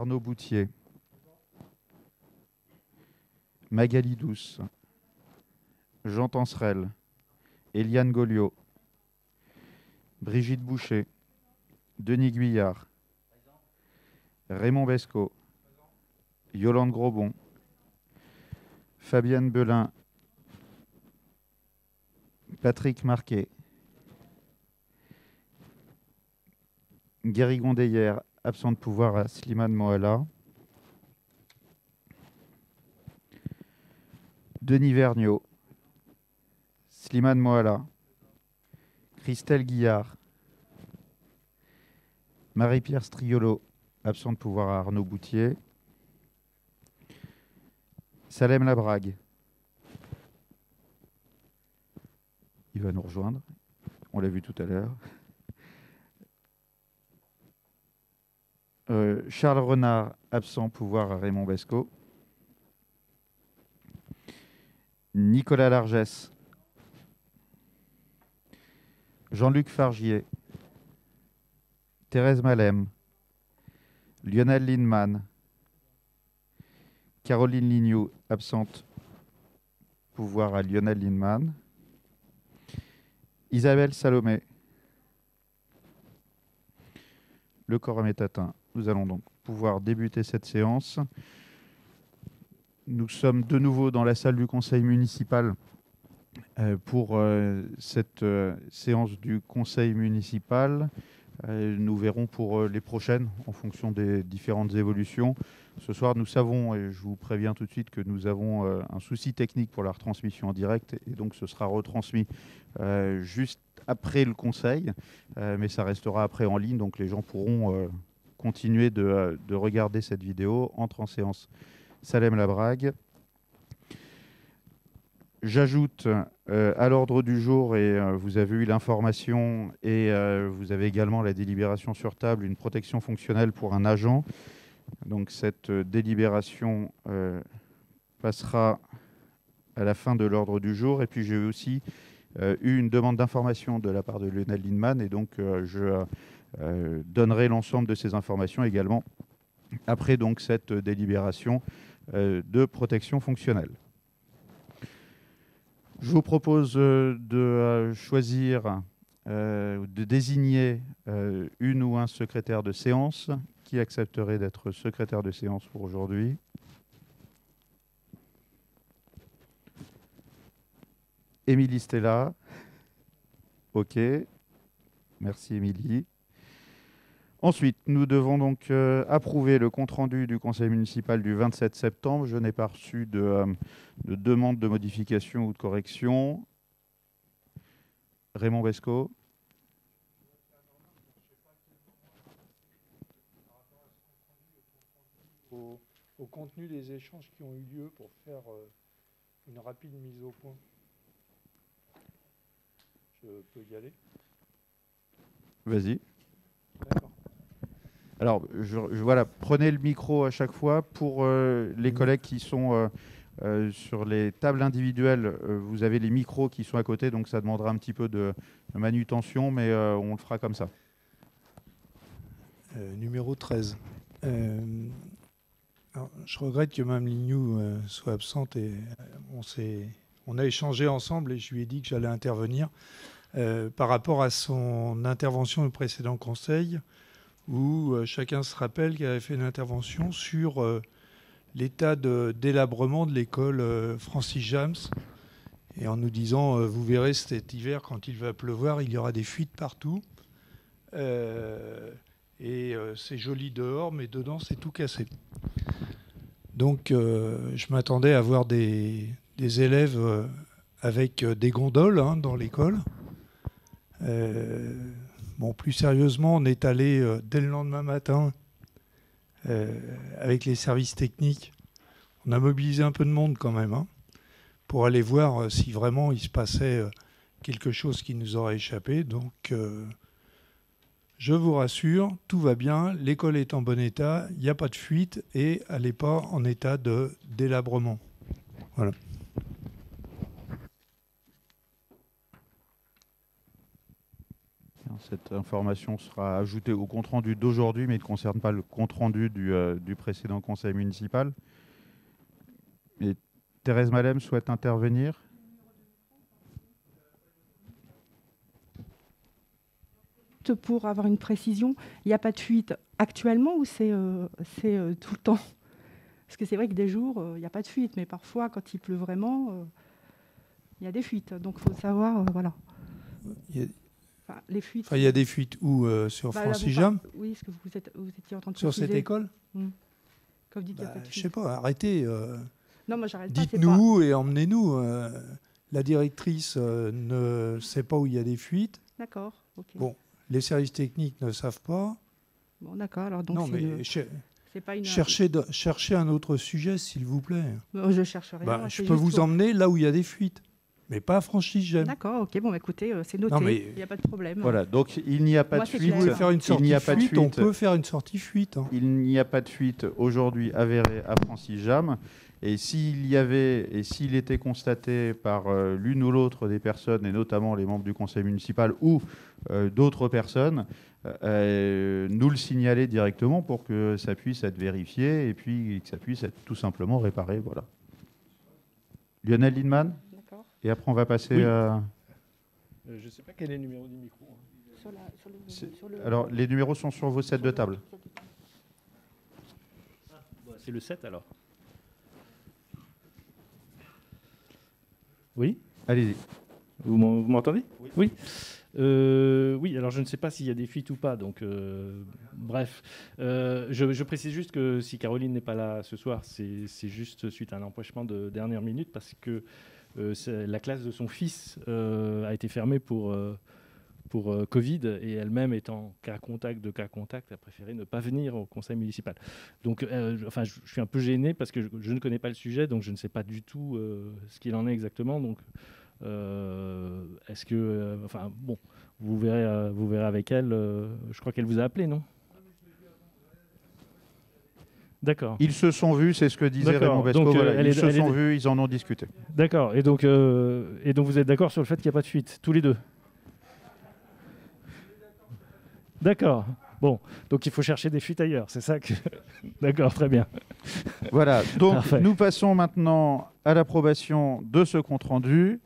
Arnaud Boutier. Magali Douce. Jean Tanserel. Eliane Goliot. Brigitte Boucher. Denis Guyard. Raymond Bescot. Yolande Grosbon. Fabienne Belin. Patrick Marquet. Guérigon Deyer, absent de pouvoir à Slimane Mohala. Denis Vergniaud. Slimane Mohala. Christelle Guillard. Marie-Pierre Striolo, absent de pouvoir à Arnaud Boutier. Salem Labrague. Il va nous rejoindre. On l'a vu tout à l'heure. Charles Renard, absent, pouvoir à Raymond Bescot. Nicolas Largès. Jean-Luc Fargier. Thérèse Malem. Lionel Lindemann. Caroline Lignoux, absente, pouvoir à Lionel Lindemann. Isabelle Salomé. Le quorum est atteint. Nous allons donc pouvoir débuter cette séance. Nous sommes de nouveau dans la salle du conseil municipal pour cette séance du conseil municipal. Nous verrons pour les prochaines en fonction des différentes évolutions. Ce soir, nous savons, et je vous préviens tout de suite, que nous avons un souci technique pour la retransmission en direct, et donc ce sera retransmis juste après le conseil, mais ça restera après en ligne, donc les gens pourront continuer de regarder cette vidéo. Entre en séance Salem Labrague. J'ajoute à l'ordre du jour, et vous avez eu l'information, et vous avez également la délibération sur table, une protection fonctionnelle pour un agent. Donc cette délibération passera à la fin de l'ordre du jour. Et puis j'ai aussi eu une demande d'information de la part de Lionel Lindemann, et donc je donnerai l'ensemble de ces informations également après donc cette délibération de protection fonctionnelle. Je vous propose de choisir, de désigner une ou un secrétaire de séance. Qui accepterait d'être secrétaire de séance pour aujourd'hui? Émilie Stella. OK. Merci Émilie. Ensuite, nous devons donc approuver le compte-rendu du conseil municipal du 27 septembre. Je n'ai pas reçu de demande de modification ou de correction. Raymond Bescot. Au contenu des échanges qui ont eu lieu pour faire une rapide mise au point. Je peux y aller? Vas-y. D'accord. Alors, voilà, prenez le micro à chaque fois. Pour les collègues qui sont sur les tables individuelles, vous avez les micros qui sont à côté, donc ça demandera un petit peu de manutention, mais on le fera comme ça. Numéro 13. Alors, je regrette que Mme Lignoux soit absente, et on a échangé ensemble et je lui ai dit que j'allais intervenir par rapport à son intervention au précédent conseil, où chacun se rappelle qu'elle avait fait une intervention sur l'état de délabrement de l'école Francis James, et en nous disant vous verrez cet hiver, quand il va pleuvoir, il y aura des fuites partout. Et c'est joli dehors, mais dedans, c'est tout cassé. Donc, je m'attendais à voir des élèves avec des gondoles dans l'école. Bon, plus sérieusement, on est allé dès le lendemain matin avec les services techniques. On a mobilisé un peu de monde quand même pour aller voir si vraiment il se passait quelque chose qui nous aurait échappé. Donc, je vous rassure, tout va bien, l'école est en bon état, il n'y a pas de fuite et elle n'est pas en état de délabrement. Voilà. cette information sera ajoutée au compte-rendu d'aujourd'hui, mais ne concerne pas le compte-rendu du précédent conseil municipal. Et Thérèse Malem souhaite intervenir. Pour avoir une précision, il n'y a pas de fuite actuellement ou c'est tout le temps? Parce que c'est vrai que des jours, il n'y a pas de fuite, mais parfois, quand il pleut vraiment, il y a des fuites. Donc, il faut savoir, voilà. Les fuites. Il y a des fuites où sur Francis Jam? Oui, ce que vous étiez en train de sur cette école. Comme vous dites, il n'y a pas de fuite. Je sais pas, arrêtez. Non, moi, j'arrête pas. Dites-nous et emmenez-nous. La directrice ne sait pas où il y a des fuites. D'accord. Okay. Bon, les services techniques ne savent pas. Bon, d'accord. Alors donc, non, mais c'est pas une... cherchez un autre sujet, s'il vous plaît. Je cherche rien. Je peux vous emmener là où il y a des fuites, mais pas à Francis Jam. D'accord. Ok. Bon, écoutez, c'est noté. Il n'y a pas de problème. Voilà. Donc il n'y a pas de fuite. Si vous voulez faire une sortie fuite, on peut faire une sortie fuite. Hein. Il n'y a pas de fuite aujourd'hui avérée à Francis Jam. Et s'il était constaté par l'une ou l'autre des personnes, et notamment les membres du conseil municipal ou d'autres personnes, nous le signaler directement pour que ça puisse être vérifié et puis que ça puisse être tout simplement réparé. Voilà. Lionel Lindemann. D'accord. Et après, on va passer à... je ne sais pas quel est le numéro du micro. Alors, les numéros sont sur vos sets de table. C'est le 7 alors. Oui. Allez-y. Vous m'entendez? Oui. Oui, alors je ne sais pas s'il y a des fuites ou pas, donc bref. Je précise juste que si Caroline n'est pas là ce soir, c'est juste suite à un empêchement de dernière minute parce que la classe de son fils a été fermée pour Covid et elle-même étant cas contact, a préféré ne pas venir au conseil municipal. Donc, je suis un peu gêné parce que je ne connais pas le sujet, donc je ne sais pas du tout ce qu'il en est exactement. Donc, est-ce que, bon, vous verrez avec elle. Je crois qu'elle vous a appelé, non? D'accord. Ils se sont vus, c'est ce que disait Raymond Besco. Donc, voilà. Ils se sont vus, ils en ont discuté. D'accord. Et donc vous êtes d'accord sur le fait qu'il n'y a pas de fuite, tous les deux? D'accord. Bon, donc il faut chercher des fuites ailleurs, c'est ça que... D'accord, très bien. Voilà, donc Parfait. Nous passons maintenant à l'approbation de ce compte-rendu.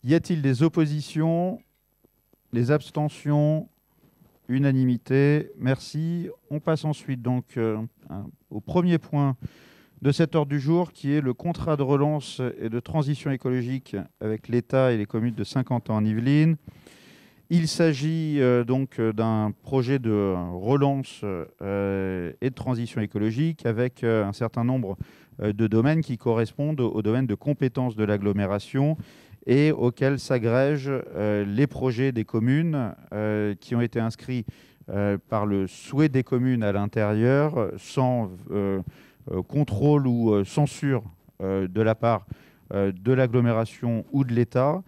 Y a-t-il des oppositions? Les abstentions? Unanimité? Merci. On passe ensuite donc au premier point de cet ordre du jour, qui est le contrat de relance et de transition écologique avec l'État et les communes de Saint-Quentin-en-Yvelines. Il s'agit donc d'un projet de relance et de transition écologique avec un certain nombre de domaines qui correspondent aux domaines de compétences de l'agglomération et auxquels s'agrègent les projets des communes qui ont été inscrits par le souhait des communes à l'intérieur, sans contrôle ou censure de la part de l'agglomération ou de l'État.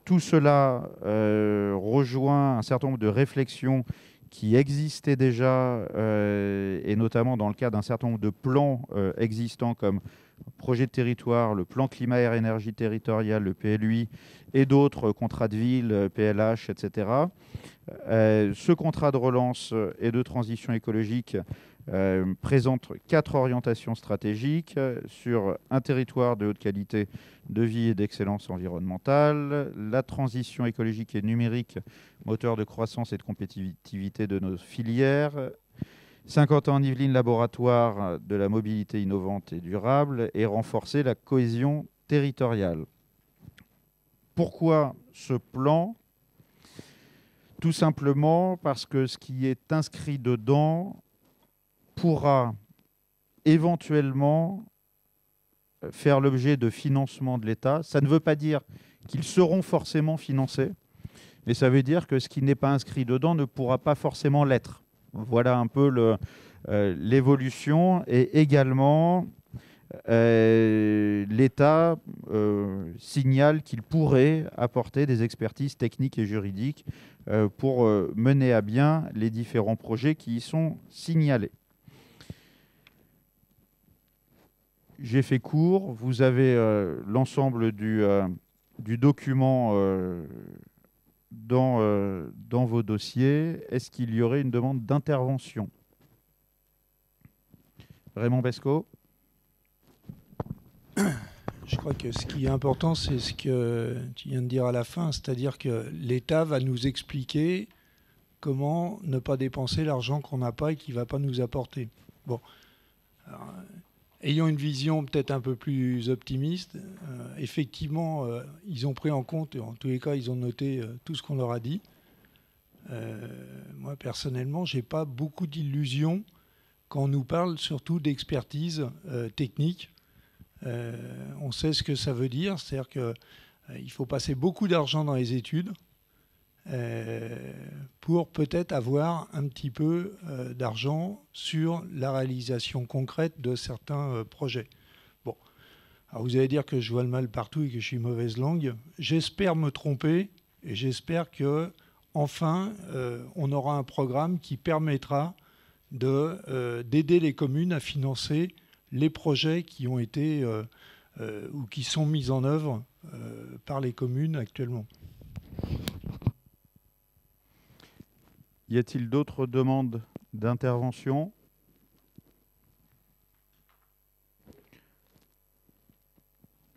Tout cela rejoint un certain nombre de réflexions qui existaient déjà, et notamment dans le cadre d'un certain nombre de plans existants comme projet de territoire, le plan climat air énergie territorial, le PLUI, et d'autres contrats de ville, PLH, etc. Ce contrat de relance et de transition écologique présente 4 orientations stratégiques sur un territoire de haute qualité de vie et d'excellence environnementale, la transition écologique et numérique, moteur de croissance et de compétitivité de nos filières, Saint-Quentin-en-Yvelines, laboratoire de la mobilité innovante et durable, et renforcer la cohésion territoriale. Pourquoi ce plan? Tout simplement parce que ce qui est inscrit dedans pourra éventuellement faire l'objet de financement de l'État. Ça ne veut pas dire qu'ils seront forcément financés, mais ça veut dire que ce qui n'est pas inscrit dedans ne pourra pas forcément l'être. Voilà un peu l'évolution. Et également, l'État signale qu'il pourrait apporter des expertises techniques et juridiques pour mener à bien les différents projets qui y sont signalés. J'ai fait court. Vous avez l'ensemble du document dans vos dossiers, est-ce qu'il y aurait une demande d'intervention? Raymond Bescot. Je crois que ce qui est important, c'est ce que tu viens de dire à la fin, c'est-à-dire que l'État va nous expliquer comment ne pas dépenser l'argent qu'on n'a pas et qui ne va pas nous apporter. Bon. Alors, ayant une vision peut-être un peu plus optimiste, effectivement, ils ont pris en compte, en tous les cas, ils ont noté tout ce qu'on leur a dit. Moi, personnellement, je n'ai pas beaucoup d'illusions quand on nous parle surtout d'expertise technique. On sait ce que ça veut dire, c'est-à-dire qu'il faut passer beaucoup d'argent dans les études pour peut-être avoir un petit peu d'argent sur la réalisation concrète de certains projets. Bon, alors vous allez dire que je vois le mal partout et que je suis mauvaise langue. J'espère me tromper et j'espère que enfin on aura un programme qui permettra d'aider les communes à financer les projets qui ont été ou qui sont mis en œuvre par les communes actuellement. Y a-t-il d'autres demandes d'intervention?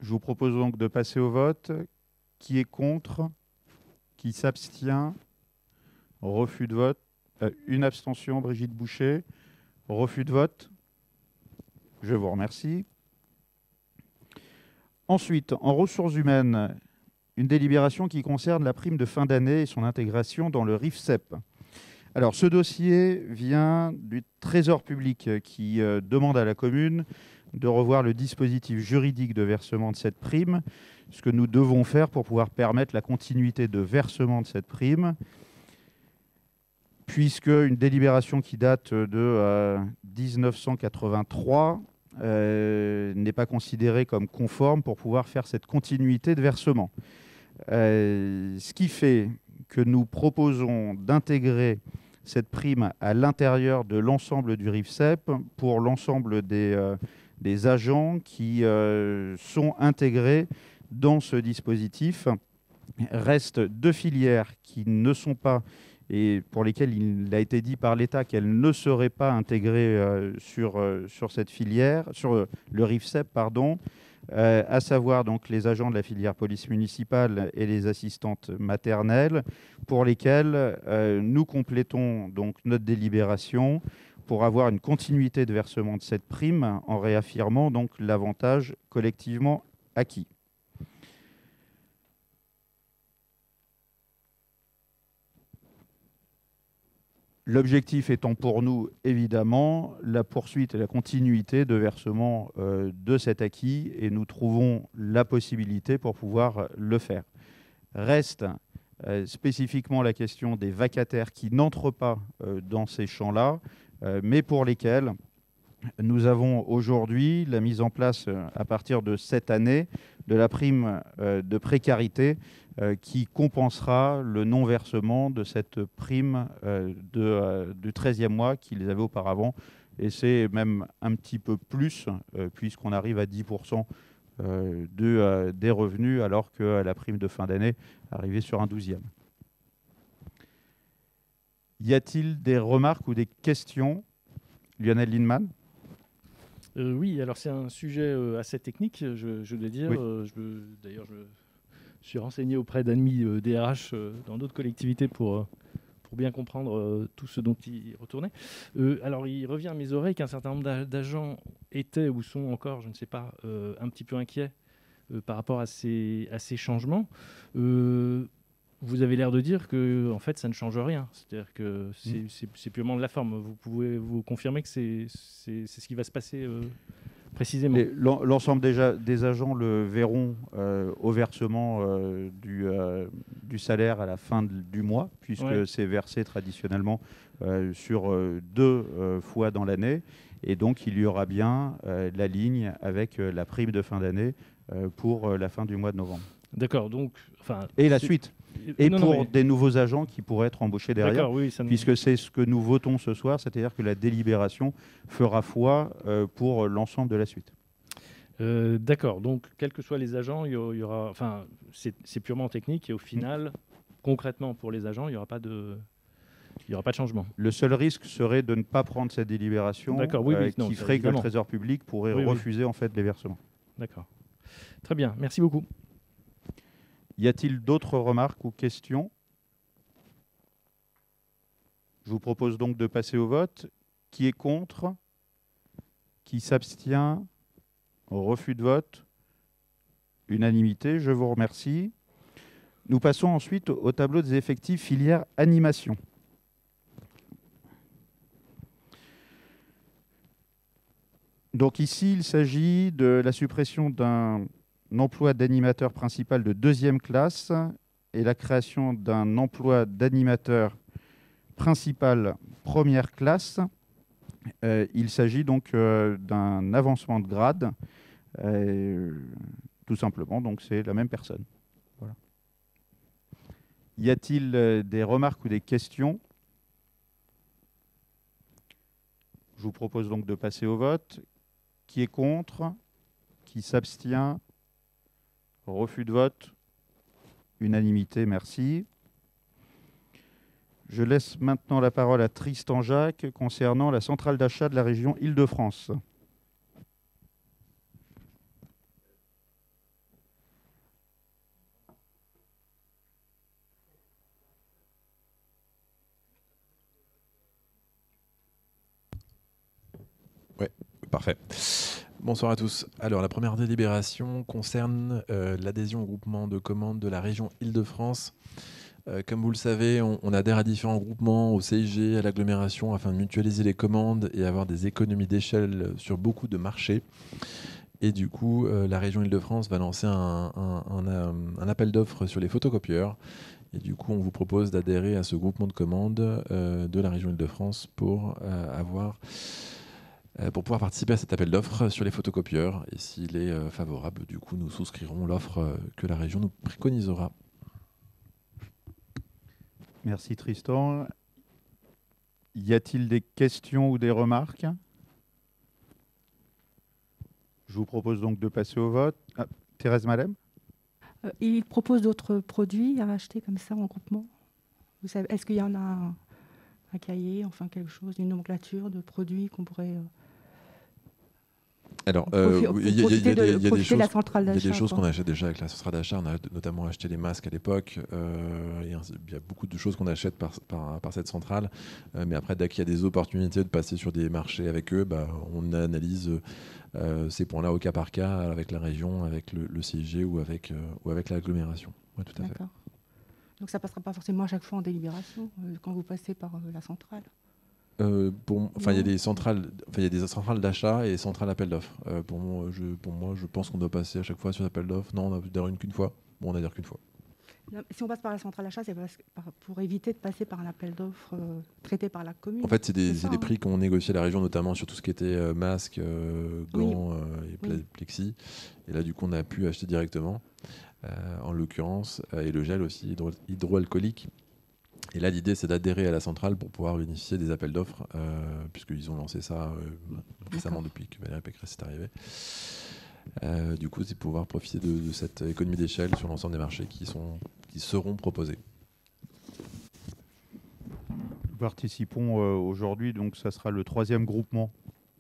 Je vous propose donc de passer au vote. Qui est contre? Qui s'abstient? Refus de vote. Une abstention, Brigitte Boucher. Refus de vote. Je vous remercie. Ensuite, en ressources humaines, une délibération qui concerne la prime de fin d'année et son intégration dans le RIFSEP. Alors, ce dossier vient du Trésor public qui demande à la commune de revoir le dispositif juridique de versement de cette prime, ce que nous devons faire pour pouvoir permettre la continuité de versement de cette prime, puisque une délibération qui date de 1983 n'est pas considérée comme conforme pour pouvoir faire cette continuité de versement. Ce qui fait que nous proposons d'intégrer cette prime à l'intérieur de l'ensemble du RIFSEP pour l'ensemble des agents qui sont intégrés dans ce dispositif. Restent deux filières qui ne sont pas, et pour lesquelles il a été dit par l'État qu'elles ne seraient pas intégrées sur cette filière, sur le RIFSEP, pardon, à savoir donc les agents de la filière police municipale et les assistantes maternelles, pour lesquelles nous complétons donc notre délibération pour avoir une continuité de versement de cette prime en réaffirmant donc l'avantage collectivement acquis. L'objectif étant pour nous, évidemment, la poursuite et la continuité de versement de cet acquis, et nous trouvons la possibilité pour pouvoir le faire. Reste spécifiquement la question des vacataires qui n'entrent pas dans ces champs-là, mais pour lesquels nous avons aujourd'hui la mise en place, à partir de cette année, de la prime de précarité qui compensera le non-versement de cette prime du 13e mois qu'ils avaient auparavant. Et c'est même un petit peu plus, puisqu'on arrive à 10% des revenus, alors que la prime de fin d'année arrivait sur un 12e. Y a-t-il des remarques ou des questions? Lionel Lindemann. Oui, alors c'est un sujet assez technique, je dois dire. Oui. D'ailleurs, je suis renseigné auprès d'amis DRH dans d'autres collectivités pour bien comprendre tout ce dont il retournait. Alors, il revient à mes oreilles qu'un certain nombre d'agents étaient ou sont encore, je ne sais pas, un petit peu inquiets par rapport à ces changements. Vous avez l'air de dire que en fait, ça ne change rien. C'est-à-dire que c'est purement de la forme. Vous pouvez vous confirmer que c'est ce qui va se passer précisément? L'ensemble des agents le verront au versement du salaire à la fin du mois, puisque c'est versé traditionnellement sur 2 fois dans l'année. Et donc, il y aura bien la ligne avec la prime de fin d'année pour la fin du mois de novembre. D'accord. Donc, et la suite. Et des nouveaux agents qui pourraient être embauchés derrière, oui, puisque c'est ce que nous votons ce soir, c'est-à-dire que la délibération fera foi pour l'ensemble de la suite. D'accord, donc quels que soient les agents, il y aura, c'est purement technique et au final, concrètement pour les agents, il n'y aura pas de changement. Le seul risque serait de ne pas prendre cette délibération D'accord, oui, non, qui ça, ferait que le évidemment. Trésor public pourrait Oui, oui. refuser en fait les versements. D'accord. Très bien, merci beaucoup. Y a-t-il d'autres remarques ou questions? Je vous propose donc de passer au vote. Qui est contre? Qui s'abstient? Refus de vote? Unanimité, je vous remercie. Nous passons ensuite au tableau des effectifs filière animation. Donc ici, il s'agit de la suppression d'un emploi d'animateur principal de 2e classe et la création d'un emploi d'animateur principal 1re classe. Il s'agit donc d'un avancement de grade, tout simplement, donc c'est la même personne. Voilà. Y a-t-il des remarques ou des questions? Je vous propose donc de passer au vote. Qui est contre? Qui s'abstient? Refus de vote? Unanimité, merci. Je laisse maintenant la parole à Tristan Jacques concernant la centrale d'achat de la région Île-de-France. Ouais, parfait. Bonsoir à tous. Alors, la première délibération concerne l'adhésion au groupement de commandes de la région Île-de-France. Comme vous le savez, on adhère à différents groupements, au CIG, à l'agglomération, afin de mutualiser les commandes et avoir des économies d'échelle sur beaucoup de marchés. Et du coup, la région Île-de-France va lancer un appel d'offres sur les photocopieurs. Et du coup, on vous propose d'adhérer à ce groupement de commandes de la région Île-de-France pour pouvoir participer à cet appel d'offres sur les photocopieurs. Et s'il est favorable, du coup, nous souscrirons l'offre que la région nous préconisera. Merci Tristan. Y a-t-il des questions ou des remarques? Je vous propose donc de passer au vote. Ah, Thérèse Malem? Il propose d'autres produits à acheter comme ça en groupement. Vous savez, est-ce qu'il y en a un cahier, enfin quelque chose, une nomenclature de produits qu'on pourrait Alors, il y a des choses qu'on achète déjà avec la centrale d'achat. On a notamment acheté les masques à l'époque. Il y a beaucoup de choses qu'on achète par cette centrale. Mais après, dès qu'il y a des opportunités de passer sur des marchés avec eux, on analyse ces points-là au cas par cas avec la région, avec le CIG ou avec l'agglomération. Ouais, tout à fait. Donc ça ne passera pas forcément à chaque fois en délibération quand vous passez par la centrale? Il y a des centrales d'achat et centrales appel d'offres. Pour moi, je pense qu'on doit passer à chaque fois sur l'appel d'offres. Non, on n'adhère qu'une fois. Bon, on n'adhère qu'une fois. Si on passe par la centrale d'achat, c'est pour éviter de passer par un appel d'offres traité par la commune. En fait, c'est des prix qu'on négocie à la région, notamment sur tout ce qui était masques, gants et plexi. Et là, du coup, on a pu acheter directement, en l'occurrence, et le gel aussi hydroalcoolique. Et là, l'idée, c'est d'adhérer à la centrale pour pouvoir bénéficier des appels d'offres, puisqu'ils ont lancé ça récemment depuis que Valérie Pécresse est arrivée. Du coup, c'est pouvoir profiter de cette économie d'échelle sur l'ensemble des marchés qui seront proposés. Nous participons aujourd'hui, donc ça sera le 3e groupement,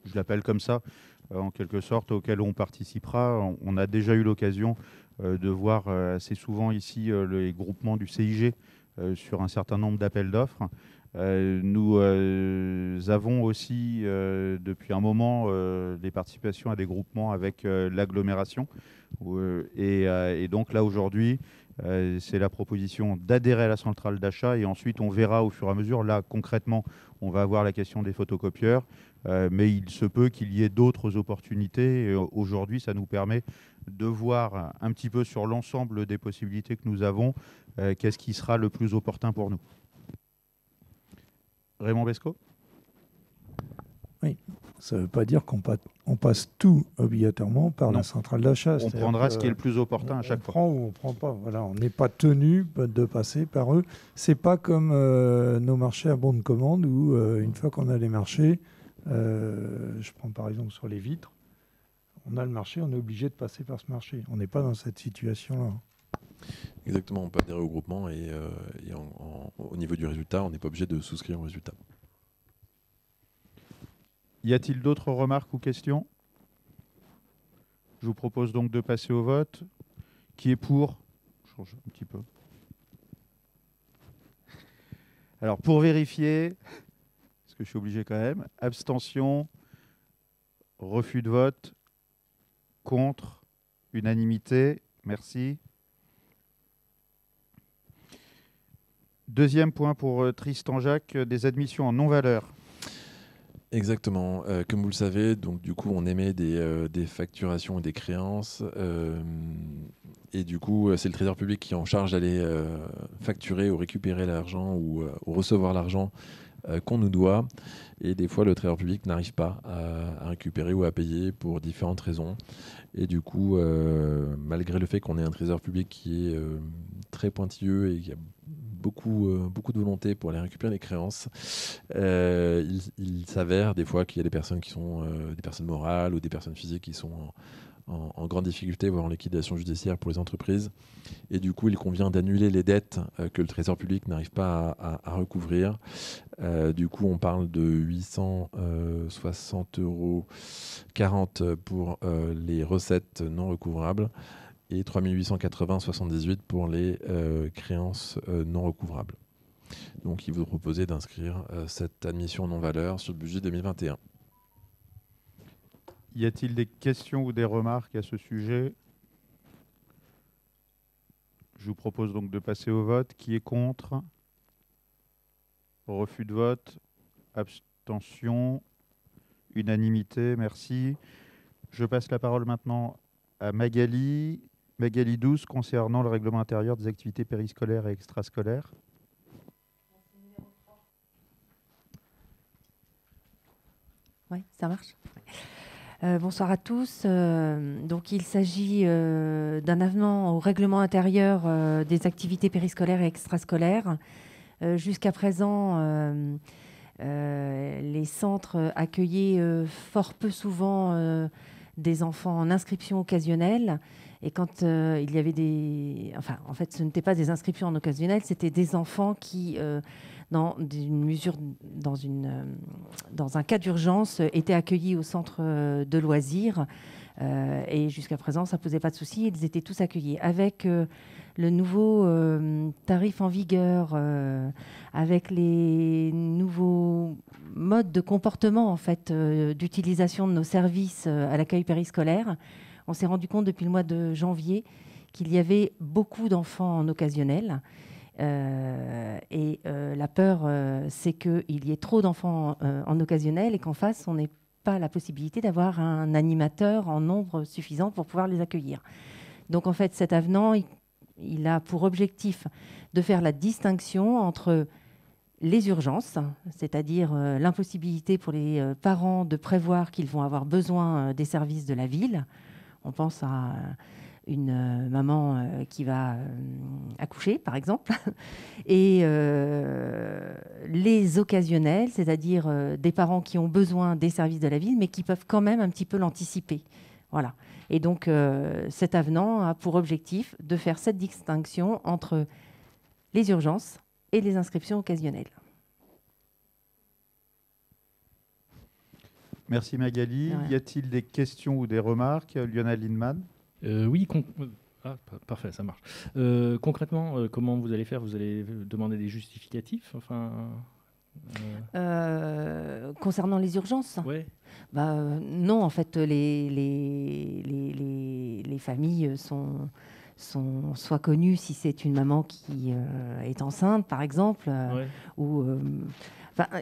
je l'appelle comme ça, en quelque sorte, auquel on participera. On a déjà eu l'occasion de voir assez souvent ici les groupements du CIG sur un certain nombre d'appels d'offres. Nous avons aussi depuis un moment des participations à des groupements avec l'agglomération. Et donc là aujourd'hui, c'est la proposition d'adhérer à la centrale d'achat et ensuite on verra au fur et à mesure. Là concrètement, on va avoir la question des photocopieurs, mais il se peut qu'il y ait d'autres opportunités. Et aujourd'hui, ça nous permet de voir un petit peu sur l'ensemble des possibilités que nous avons, qu'est-ce qui sera le plus opportun pour nous. Raymond Bescot? Oui, ça ne veut pas dire qu'on passe tout obligatoirement par la centrale d'achat. On prendra ce qui est le plus opportun à chaque fois. On prend ou on ne prend pas. Voilà, on n'est pas tenu de passer par eux. Ce n'est pas comme nos marchés à bon de commande où une fois qu'on a les marchés, je prends par exemple sur les vitres, on a le marché, on est obligé de passer par ce marché. On n'est pas dans cette situation-là. Exactement, on peut adhérer au groupement et au niveau du résultat, on n'est pas obligé de souscrire au résultat. Y a-t-il d'autres remarques ou questions? Je vous propose donc de passer au vote. Qui est pour? Je change un petit peu. Alors, pour vérifier, parce que je suis obligé quand même, abstention, refus de vote, contre, unanimité, merci. Deuxième point pour Tristan Jacques, des admissions en non-valeur. Exactement. Comme vous le savez, donc du coup, on émet des facturations et des créances. Et du coup, c'est le Trésor public qui est en charge d'aller facturer ou récupérer l'argent ou recevoir l'argent qu'on nous doit. Et des fois, le Trésor public n'arrive pas à récupérer ou à payer pour différentes raisons. Et du coup, malgré le fait qu'on ait un Trésor public qui est très pointilleux et qui a beaucoup de volonté pour aller récupérer les créances, il s'avère des fois qu'il y a des personnes qui sont des personnes morales ou des personnes physiques qui sont en grande difficulté, voire en liquidation judiciaire pour les entreprises. Et du coup, il convient d'annuler les dettes que le Trésor public n'arrive pas à recouvrir. Du coup, on parle de 860,40 € pour les recettes non recouvrables et 3 880,78 € pour les créances non recouvrables. Donc, il vous proposait d'inscrire cette admission non-valeur sur le budget 2021. Y a-t-il des questions ou des remarques à ce sujet? Je vous propose donc de passer au vote. Qui est contre? Refus de vote? Abstention? Unanimité? Merci. Je passe la parole maintenant à Magali. Magali 12, concernant le règlement intérieur des activités périscolaires et extrascolaires. Oui, ça marche. Bonsoir à tous. Donc, il s'agit d'un avenant au règlement intérieur des activités périscolaires et extrascolaires. Jusqu'à présent, les centres accueillaient fort peu souvent des enfants en inscription occasionnelle. Et quand il y avait des... Enfin, en fait, ce n'était pas des inscriptions en occasionnelle, c'était des enfants qui... dans un cas d'urgence, étaient accueillis au centre de loisirs. Et jusqu'à présent, ça ne posait pas de souci. Ils étaient tous accueillis. Avec le nouveau tarif en vigueur, avec les nouveaux modes de comportement en fait, d'utilisation de nos services à l'accueil périscolaire, on s'est rendu compte depuis le mois de janvier qu'il y avait beaucoup d'enfants en occasionnel. La peur, c'est qu'il y ait trop d'enfants en occasionnel et qu'en face, on n'ait pas la possibilité d'avoir un animateur en nombre suffisant pour pouvoir les accueillir. Donc, en fait, cet avenant, il a pour objectif de faire la distinction entre les urgences, c'est-à-dire l'impossibilité pour les parents de prévoir qu'ils vont avoir besoin des services de la ville. On pense à une maman qui va accoucher, par exemple, et les occasionnels, c'est-à-dire des parents qui ont besoin des services de la ville, mais qui peuvent quand même un petit peu l'anticiper. Voilà. Et donc, cet avenant a pour objectif de faire cette distinction entre les urgences et les inscriptions occasionnelles. Merci Magali. Y a-t-il des questions ou des remarques? Lionel Lindemann. Oui, parfait, ça marche. Concrètement, comment vous allez faire? Vous allez demander des justificatifs, enfin, concernant les urgences? Ouais. Non, en fait, les familles sont soit connues si c'est une maman qui est enceinte, par exemple, ou...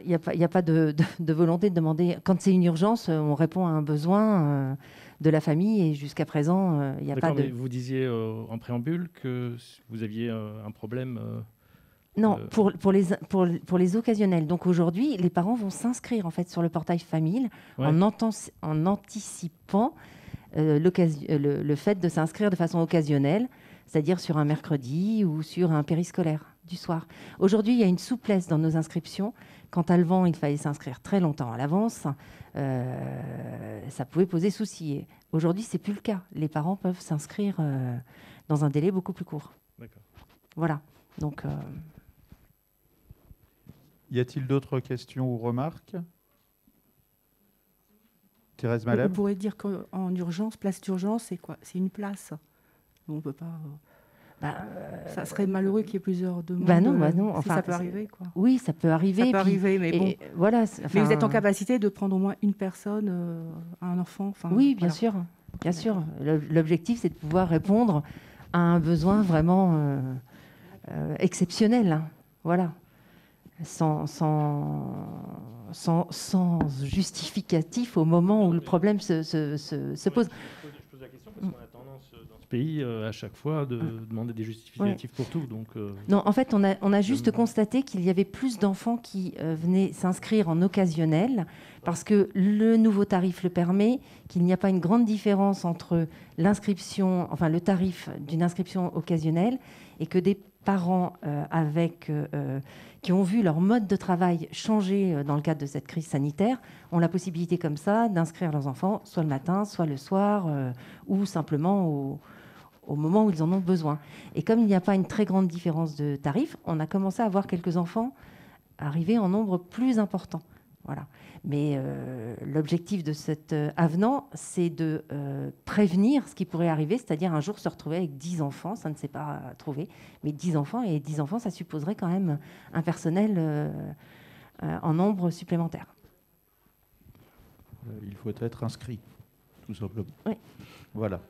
il n'y a pas de volonté de demander. Quand c'est une urgence, on répond à un besoin de la famille et jusqu'à présent, il n'y a pas de... Mais vous disiez en préambule que vous aviez un problème... Non, pour les occasionnels. Donc aujourd'hui, les parents vont s'inscrire en fait sur le portail famille en anticipant le fait de s'inscrire de façon occasionnelle, c'est-à-dire sur un mercredi ou sur un périscolaire du soir. Aujourd'hui, il y a une souplesse dans nos inscriptions. Quand avant, il fallait s'inscrire très longtemps à l'avance, ça pouvait poser souci. Aujourd'hui, c'est plus le cas. Les parents peuvent s'inscrire dans un délai beaucoup plus court. D'accord. Voilà. Donc, Y a-t-il d'autres questions ou remarques? Thérèse On Malem? pourrait dire qu'en urgence, place d'urgence, c'est quoi? C'est une place. On peut pas. Ça serait malheureux qu'il y ait plusieurs demandes. non. Si Enfin, ça peut arriver, quoi. oui, ça peut arriver. Ça peut arriver, mais bon. Voilà. Mais vous êtes en capacité de prendre au moins une personne, un enfant. Enfin, oui, bien voilà. sûr. Bien sûr. L'objectif, c'est de pouvoir répondre à un besoin vraiment exceptionnel. Hein. Voilà. Sans justificatif au moment où le problème se pose. Je pose la question parce qu'on a tendance dans ce pays à chaque fois de demander des justificatifs pour tout. Donc, non, en fait, on a juste constaté qu'il y avait plus d'enfants qui venaient s'inscrire en occasionnel parce que le nouveau tarif le permet, qu'il n'y a pas une grande différence entre l'inscription, enfin le tarif d'une inscription occasionnelle et que des parents qui ont vu leur mode de travail changer dans le cadre de cette crise sanitaire ont la possibilité comme ça d'inscrire leurs enfants soit le matin, soit le soir ou simplement au moment où ils en ont besoin. Et comme il n'y a pas une très grande différence de tarifs, on a commencé à voir quelques enfants arriver en nombre plus important. Voilà. Mais l'objectif de cet avenant, c'est de prévenir ce qui pourrait arriver, c'est-à-dire un jour se retrouver avec 10 enfants, ça ne s'est pas trouvé, mais 10 enfants, et 10 enfants, ça supposerait quand même un personnel en nombre supplémentaire. Il faut être inscrit, tout simplement. Oui. Voilà.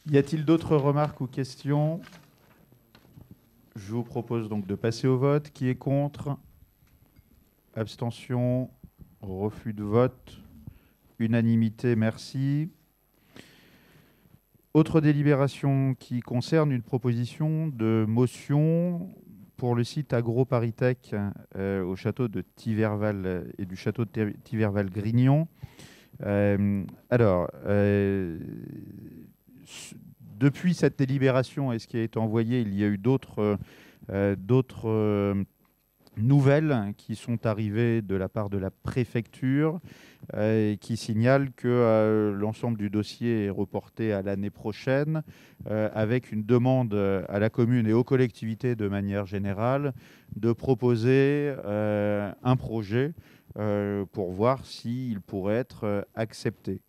Y a-t-il d'autres remarques ou questions? Je vous propose donc de passer au vote. Qui est contre? Abstention? Refus de vote? Unanimité, merci. Autre délibération qui concerne une proposition de motion pour le site AgroParisTech au château de Thiverval et du château de Thiverval-Grignon. Depuis cette délibération et ce qui a été envoyé, il y a eu d'autres nouvelles qui sont arrivées de la part de la préfecture qui signalent que l'ensemble du dossier est reporté à l'année prochaine avec une demande à la commune et aux collectivités de manière générale de proposer un projet pour voir s'il pourrait être accepté.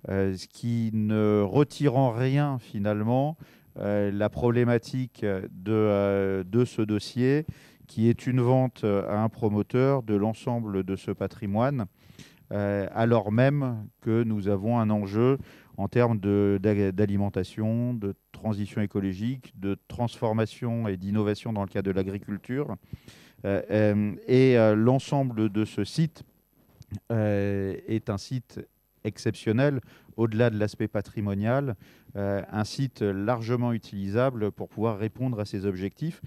Ce qui ne retire en rien finalement la problématique de ce dossier qui est une vente à un promoteur de l'ensemble de ce patrimoine, alors même que nous avons un enjeu en termes d'alimentation, de transition écologique, de transformation et d'innovation dans le cadre de l'agriculture. L'ensemble de ce site est un site exceptionnel, au-delà de l'aspect patrimonial, un site largement utilisable pour pouvoir répondre à ces objectifs.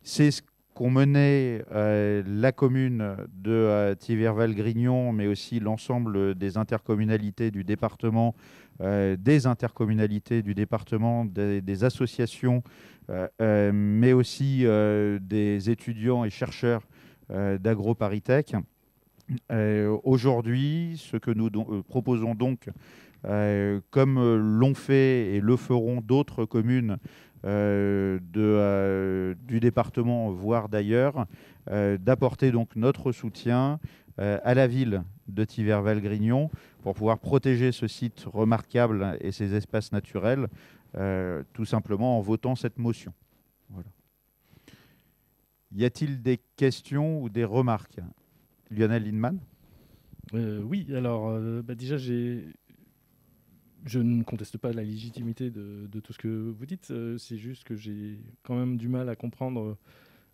C'est ce qu'ont mené la commune de Thiverval-Grignon, mais aussi l'ensemble des intercommunalités du département, des associations, mais aussi des étudiants et chercheurs d'AgroParisTech. Aujourd'hui, ce que nous proposons donc, comme l'ont fait et le feront d'autres communes du département, voire d'ailleurs, d'apporter donc notre soutien à la ville de Thiverval-Grignon pour pouvoir protéger ce site remarquable et ses espaces naturels, tout simplement en votant cette motion. Voilà. Y a-t-il des questions ou des remarques? Lionel Lindemann? Oui, alors déjà, je ne conteste pas la légitimité de tout ce que vous dites. C'est juste que j'ai quand même du mal à comprendre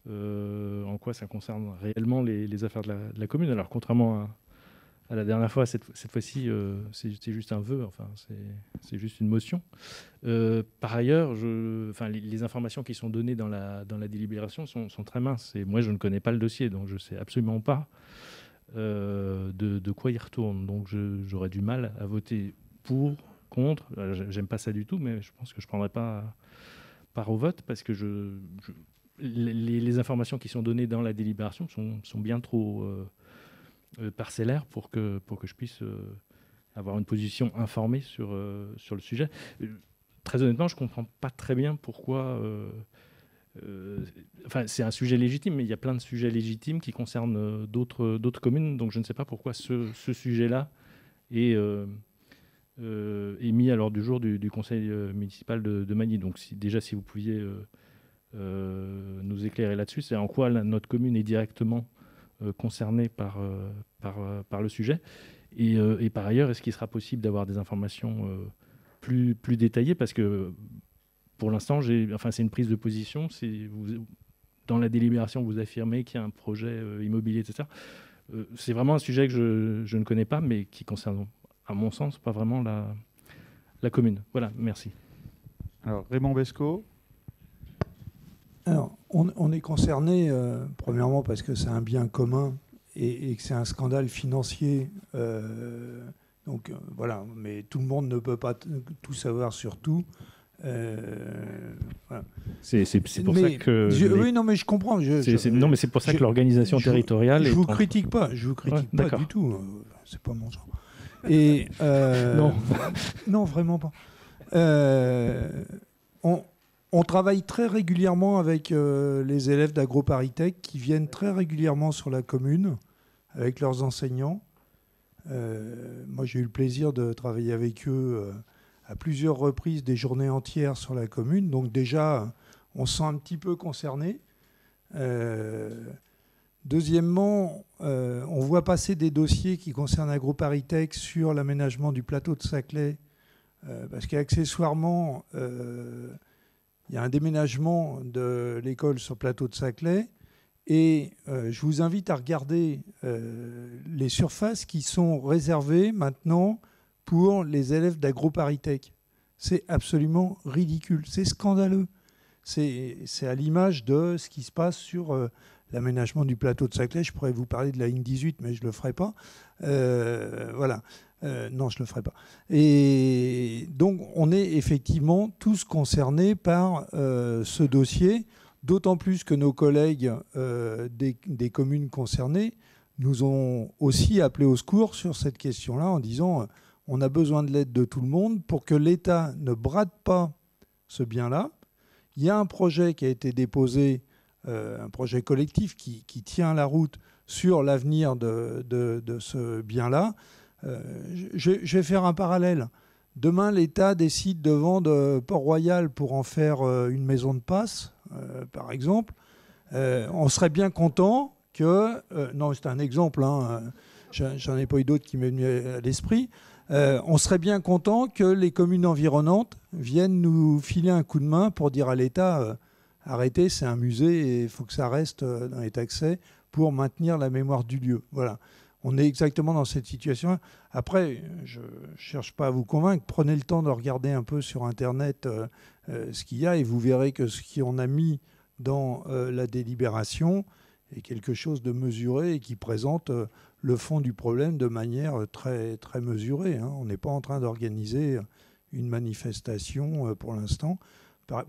en quoi ça concerne réellement les affaires de la commune. Alors, contrairement à la dernière fois, cette fois-ci, c'est juste un vœu, enfin, c'est juste une motion. Par ailleurs, les informations qui sont données dans la délibération sont très minces. Et moi, je ne connais pas le dossier, donc je ne sais absolument pas de quoi il retourne. Donc, j'aurais du mal à voter pour, contre. J'aime pas ça du tout, mais je pense que je ne prendrai pas part au vote parce que les informations qui sont données dans la délibération sont bien trop parcellaires pour que je puisse avoir une position informée sur le sujet. très honnêtement, je ne comprends pas très bien pourquoi... Enfin, c'est un sujet légitime, mais il y a plein de sujets légitimes qui concernent d'autres communes, donc je ne sais pas pourquoi ce sujet-là est mis à l'ordre du jour du conseil municipal de Magny. Donc si vous pouviez nous éclairer là-dessus, c'est en quoi notre commune est directement concernée par le sujet. Et par ailleurs, est-ce qu'il sera possible d'avoir des informations plus détaillées, parce que pour l'instant, c'est une prise de position. Dans la délibération, vous affirmez qu'il y a un projet immobilier, etc. C'est vraiment un sujet que je ne connais pas, mais qui concerne, à mon sens, pas vraiment la commune. Voilà, merci. Alors, Raymond Bescot. Alors, on est concerné, premièrement, parce que c'est un bien commun et que c'est un scandale financier. Donc, voilà, mais tout le monde ne peut pas tout savoir sur tout. Voilà. C'est pour ça que... Oui, non, mais je comprends. Non, mais c'est pour ça que l'organisation territoriale... Je vous critique pas du tout. C'est pas mon genre. Et non. Non, vraiment pas. On travaille très régulièrement avec les élèves d'AgroParisTech qui viennent très régulièrement sur la commune avec leurs enseignants. Moi, j'ai eu le plaisir de travailler avec eux à plusieurs reprises, des journées entières sur la commune. Donc déjà, on se sent un petit peu concerné. Deuxièmement, on voit passer des dossiers qui concernent AgroParisTech sur l'aménagement du plateau de Saclay, parce qu'accessoirement, il y a un déménagement de l'école sur le plateau de Saclay. Et je vous invite à regarder les surfaces qui sont réservées maintenant pour les élèves d'AgroParisTech. C'est absolument ridicule, c'est scandaleux. C'est à l'image de ce qui se passe sur l'aménagement du plateau de Saclay. Je pourrais vous parler de la ligne 18, mais je ne le ferai pas. Voilà. Non, je ne le ferai pas. Et donc, on est effectivement tous concernés par ce dossier, d'autant plus que nos collègues des communes concernées nous ont aussi appelé au secours sur cette question-là en disant on a besoin de l'aide de tout le monde pour que l'État ne brade pas ce bien-là. Il y a un projet qui a été déposé, un projet collectif qui tient la route sur l'avenir de ce bien-là. Je vais faire un parallèle. Demain, l'État décide de vendre Port-Royal pour en faire une maison de passe, par exemple. On serait bien content que... non, c'est un exemple, hein, j'en ai pas eu d'autres qui m'est venu à l'esprit. On serait bien content que les communes environnantes viennent nous filer un coup de main pour dire à l'État arrêtez, c'est un musée et il faut que ça reste dans les accès pour maintenir la mémoire du lieu. Voilà. On est exactement dans cette situation. Après, je ne cherche pas à vous convaincre. Prenez le temps de regarder un peu sur Internet ce qu'il y a et vous verrez que ce qu'on a mis dans la délibération est quelque chose de mesuré et qui présente le fond du problème de manière très, très mesurée. Hein. On n'est pas en train d'organiser une manifestation pour l'instant,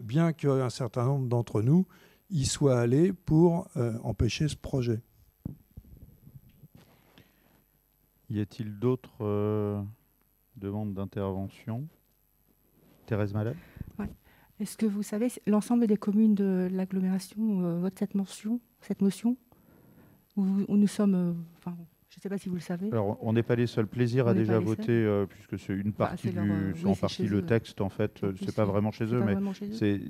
bien qu'un certain nombre d'entre nous y soient allés pour empêcher ce projet. Y a-t-il d'autres demandes d'intervention? Thérèse Mallet. Ouais. Est-ce que vous savez, l'ensemble des communes de l'agglomération votent cette motion où nous sommes... je ne sais pas si vous le savez. Alors, on n'est pas les seuls. Plaisir a déjà voté, puisque c'est une partie c'est en partie le texte, en fait. C'est pas vraiment chez eux, mais c'est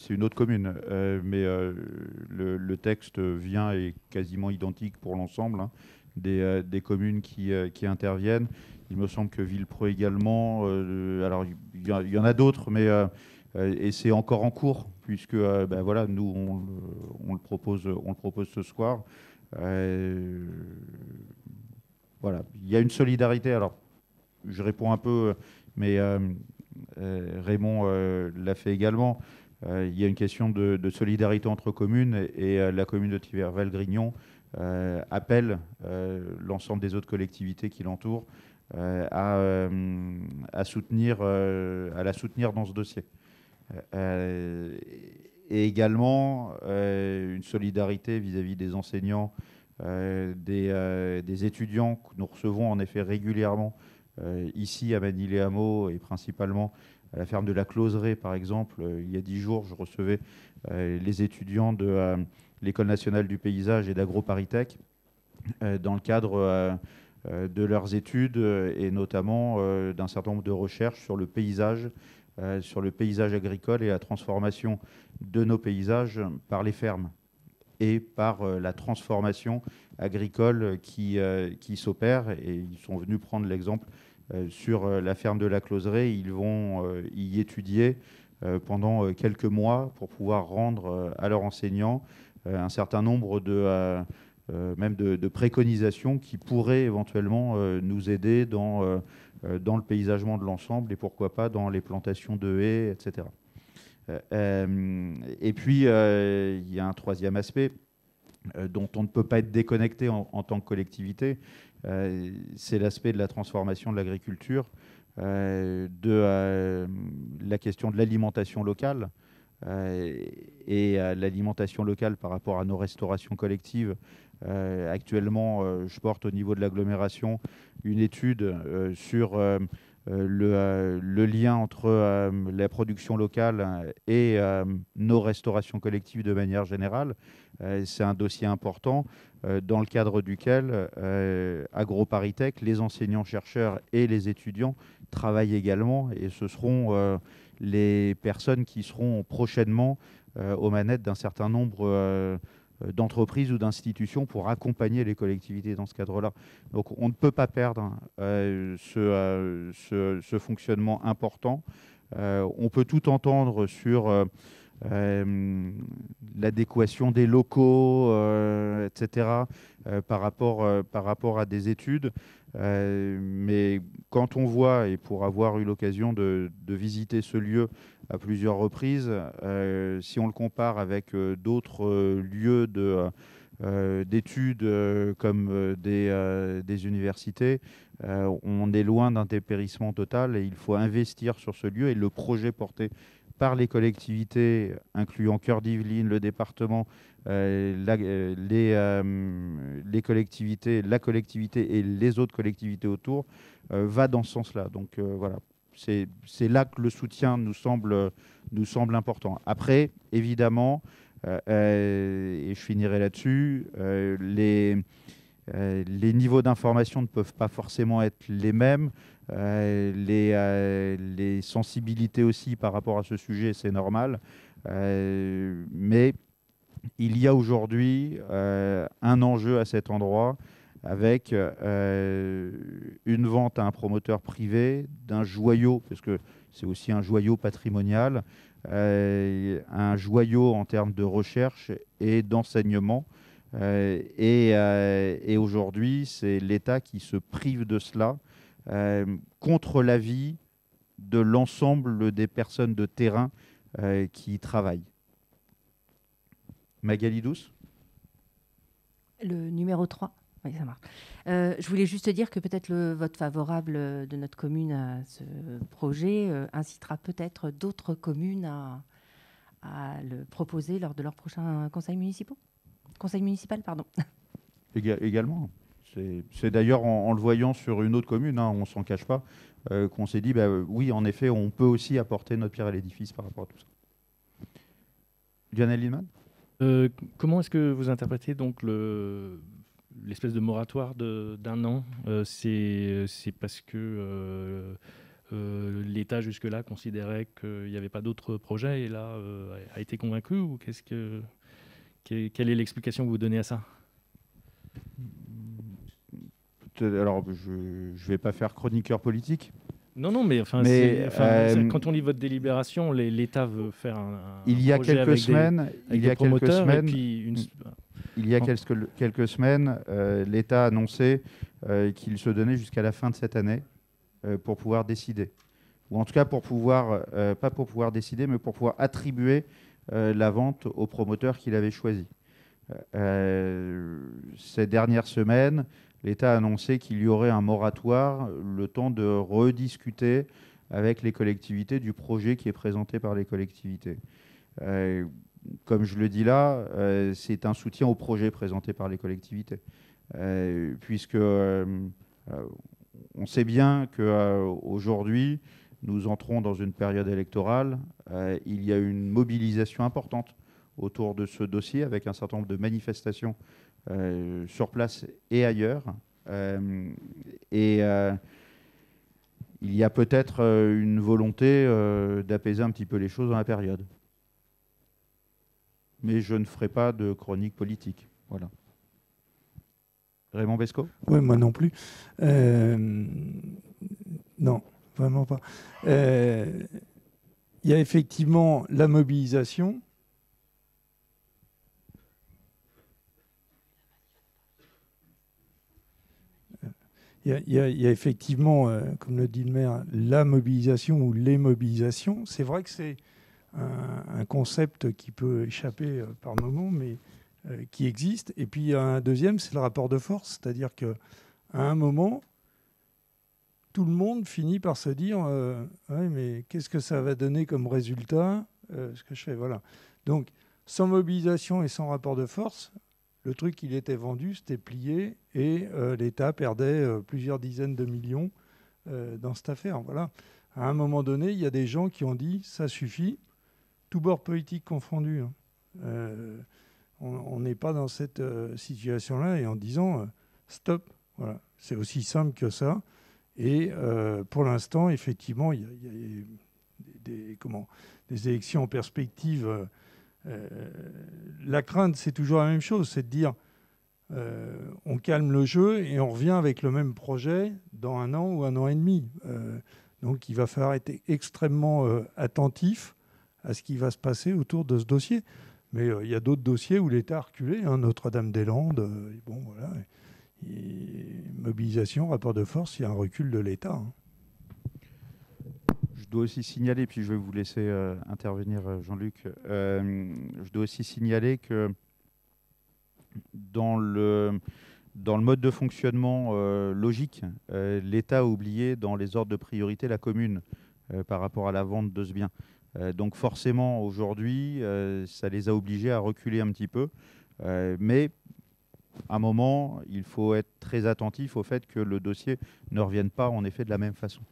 une autre commune. Mais le texte vient et est quasiment identique pour l'ensemble. Hein. Des communes qui interviennent. Il me semble que Villepro également. Alors, il y en a d'autres, mais et c'est encore en cours, puisque voilà, nous, on le propose ce soir. Voilà, il y a une solidarité. Alors, je réponds un peu, mais Raymond l'a fait également. Il y a une question de solidarité entre communes et la commune de Thiverval-Grignon appelle l'ensemble des autres collectivités qui l'entourent à la soutenir dans ce dossier. Et également une solidarité vis-à-vis des enseignants, des étudiants que nous recevons en effet régulièrement ici à Magny-les-Hameaux et principalement à la ferme de la Closeraie, par exemple. Il y a 10 jours, je recevais les étudiants de l'École nationale du paysage et d'AgroParisTech dans le cadre de leurs études et notamment d'un certain nombre de recherches sur le paysage agricole et la transformation de nos paysages par les fermes et par la transformation agricole qui s'opère. Et ils sont venus prendre l'exemple sur la ferme de la Closeraie. Ils vont y étudier pendant quelques mois pour pouvoir rendre à leurs enseignants un certain nombre même de préconisations qui pourraient éventuellement nous aider dans le paysagement de l'ensemble et pourquoi pas dans les plantations de haies, etc. Et puis, il y a un troisième aspect dont on ne peut pas être déconnecté en tant que collectivité, c'est l'aspect de la transformation de l'agriculture, de la question de l'alimentation locale. Et l'alimentation locale par rapport à nos restaurations collectives. Actuellement, je porte au niveau de l'agglomération une étude sur le lien entre la production locale et nos restaurations collectives de manière générale. C'est un dossier important dans le cadre duquel AgroParisTech, les enseignants-chercheurs et les étudiants travaillent également, et ce seront les personnes qui seront prochainement aux manettes d'un certain nombre d'entreprises ou d'institutions pour accompagner les collectivités dans ce cadre-là. Donc on ne peut pas perdre ce fonctionnement important. On peut tout entendre sur l'adéquation des locaux, etc., par rapport à des études. Mais quand on voit, et pour avoir eu l'occasion de visiter ce lieu à plusieurs reprises, si on le compare avec d'autres lieux d'études comme des universités, on est loin d'un dépérissement total et il faut investir sur ce lieu. Et le projet porté par les collectivités, incluant Cœur d'Yvelines, le département, les collectivités, la collectivité et les autres collectivités autour, va dans ce sens-là. Donc voilà, c'est là que le soutien nous semble important. Après, évidemment, et je finirai là-dessus, les niveaux d'information ne peuvent pas forcément être les mêmes. Les sensibilités aussi par rapport à ce sujet, c'est normal. Mais il y a aujourd'hui un enjeu à cet endroit avec une vente à un promoteur privé d'un joyau, parce que c'est aussi un joyau patrimonial, un joyau en termes de recherche et d'enseignement. Et aujourd'hui, c'est l'État qui se prive de cela contre l'avis de l'ensemble des personnes de terrain qui y travaillent. Magali Douce ? Le numéro 3. Oui, ça marche. Je voulais juste dire que peut-être le vote favorable de notre commune à ce projet incitera peut-être d'autres communes à le proposer lors de leur prochain conseil municipal. Également. C'est d'ailleurs en le voyant sur une autre commune, hein, on ne s'en cache pas, qu'on s'est dit, oui, en effet, on peut aussi apporter notre pierre à l'édifice par rapport à tout ça. Lionel Lienemann ? Comment est-ce que vous interprétez donc l'espèce de moratoire d'un an? C'est parce que l'État jusque-là considérait qu'il n'y avait pas d'autres projets et là a été convaincu, ou quelle est l'explication que vous donnez à ça? Alors, je ne vais pas faire chroniqueur politique. Non, mais quand on lit votre délibération, l'État veut faire un il y a projet quelques semaines, il y a quelques semaines, l'État a annoncé qu'il se donnait jusqu'à la fin de cette année pour pouvoir décider. Ou en tout cas, pas pour pouvoir décider, mais pour pouvoir attribuer la vente au promoteur qu'il avait choisi. Ces dernières semaines, l'État a annoncé qu'il y aurait un moratoire, le temps de rediscuter avec les collectivités du projet qui est présenté par les collectivités. Comme je le dis là, c'est un soutien au projet présenté par les collectivités. Puisque on sait bien qu'aujourd'hui, nous entrons dans une période électorale. Il y a une mobilisation importante autour de ce dossier avec un certain nombre de manifestations sur place et ailleurs. Il y a peut-être une volonté d'apaiser un petit peu les choses dans la période. Mais je ne ferai pas de chronique politique. Voilà. Raymond Bescot ? Oui, moi non plus. Non, vraiment pas. Il y a effectivement la mobilisation. Il y a effectivement, comme le dit le maire, la mobilisation ou les mobilisations. C'est vrai que c'est un concept qui peut échapper par moment, mais qui existe. Et puis il y a un deuxième, c'est le rapport de force. C'est-à-dire qu'à un moment, tout le monde finit par se dire ouais, mais qu'est-ce que ça va donner comme résultat ce que je fais, voilà. Donc, sans mobilisation et sans rapport de force, le truc, il était vendu, c'était plié, et l'État perdait plusieurs dizaines de millions dans cette affaire. Voilà. À un moment donné, il y a des gens qui ont dit ça suffit, tout bord politique confondu. On n'est pas dans cette situation-là, et en disant stop. Voilà. C'est aussi simple que ça. Et pour l'instant, effectivement, il y a des élections en perspective. La crainte, c'est toujours la même chose, c'est de dire on calme le jeu et on revient avec le même projet dans 1 an ou 1 an et demi. Donc il va falloir être extrêmement attentif à ce qui va se passer autour de ce dossier. Mais il y a d'autres dossiers où l'État a reculé, hein, Notre-Dame-des-Landes, bon voilà. Mobilisation, rapport de force, il y a un recul de l'État. Hein. Je dois aussi signaler, puis je vais vous laisser intervenir Jean-Luc, je dois aussi signaler que dans le mode de fonctionnement logique, l'État a oublié dans les ordres de priorité la commune par rapport à la vente de ce bien. Donc forcément, aujourd'hui, ça les a obligés à reculer un petit peu. Mais à un moment, il faut être très attentif au fait que le dossier ne revienne pas en effet de la même façon.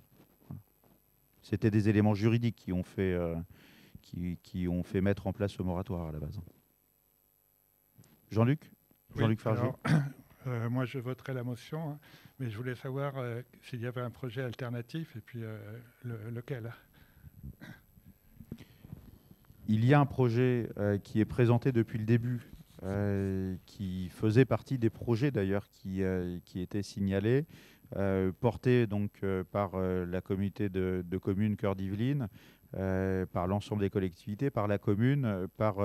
C'était des éléments juridiques qui ont fait mettre en place ce moratoire à la base. Jean-Luc ? Jean-Luc Fargier. Moi, je voterai la motion, hein, mais je voulais savoir s'il y avait un projet alternatif et puis lequel. Il y a un projet qui est présenté depuis le début, qui faisait partie des projets d'ailleurs qui étaient signalés, porté donc par la communauté de communes Cœur d'Yvelines, par l'ensemble des collectivités, par la commune, par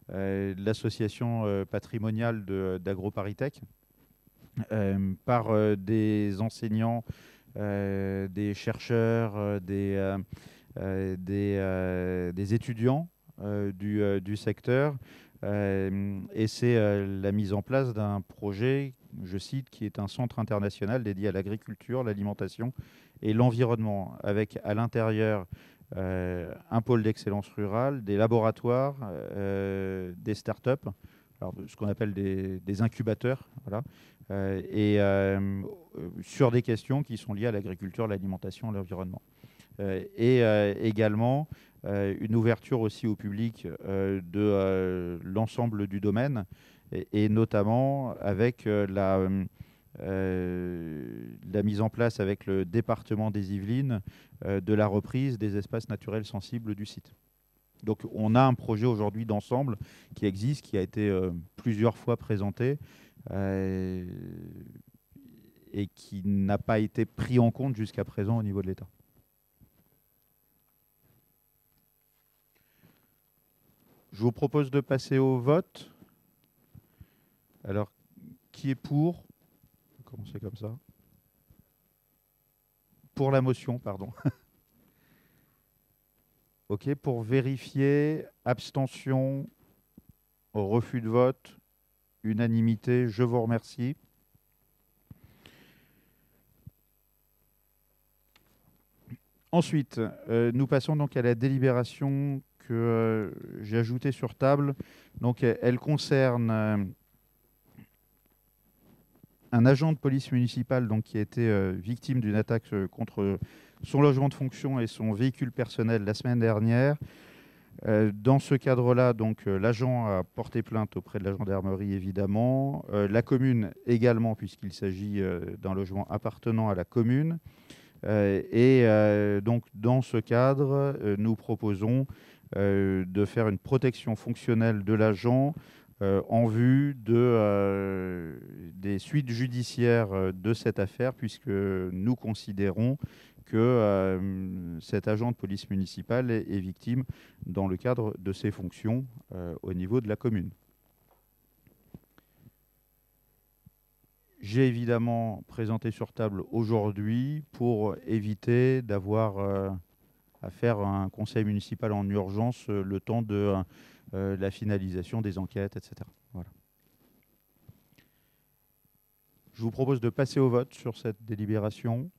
l'association patrimoniale d'AgroParisTech, par des enseignants, des chercheurs, des étudiants du secteur. Et c'est la mise en place d'un projet, je cite, qui est un centre international dédié à l'agriculture, l'alimentation et l'environnement, avec à l'intérieur un pôle d'excellence rurale, des laboratoires, des start-up, alors ce qu'on appelle des incubateurs, voilà, sur des questions qui sont liées à l'agriculture, l'alimentation, l'environnement. Et également une ouverture aussi au public de l'ensemble du domaine, et notamment avec la mise en place avec le département des Yvelines de la reprise des espaces naturels sensibles du site. Donc on a un projet aujourd'hui d'ensemble qui existe, qui a été plusieurs fois présenté et qui n'a pas été pris en compte jusqu'à présent au niveau de l'État. Je vous propose de passer au vote. Alors, qui est pour ? On va commencer comme ça. Pour la motion, pardon. OK, pour vérifier, abstention, refus de vote, unanimité, je vous remercie. Ensuite, nous passons donc à la délibération que j'ai ajoutée sur table. Donc, elle concerne un agent de police municipale donc, qui a été victime d'une attaque contre son logement de fonction et son véhicule personnel la semaine dernière. Dans ce cadre-là, donc, l'agent a porté plainte auprès de la gendarmerie, évidemment. La commune également, puisqu'il s'agit d'un logement appartenant à la commune. Donc, dans ce cadre, nous proposons de faire une protection fonctionnelle de l'agent en vue des suites judiciaires de cette affaire, puisque nous considérons que cet agent de police municipale est victime dans le cadre de ses fonctions au niveau de la commune. J'ai évidemment présenté sur table aujourd'hui pour éviter d'avoir à faire un conseil municipal en urgence le temps de la finalisation des enquêtes, etc. Voilà. Je vous propose de passer au vote sur cette délibération.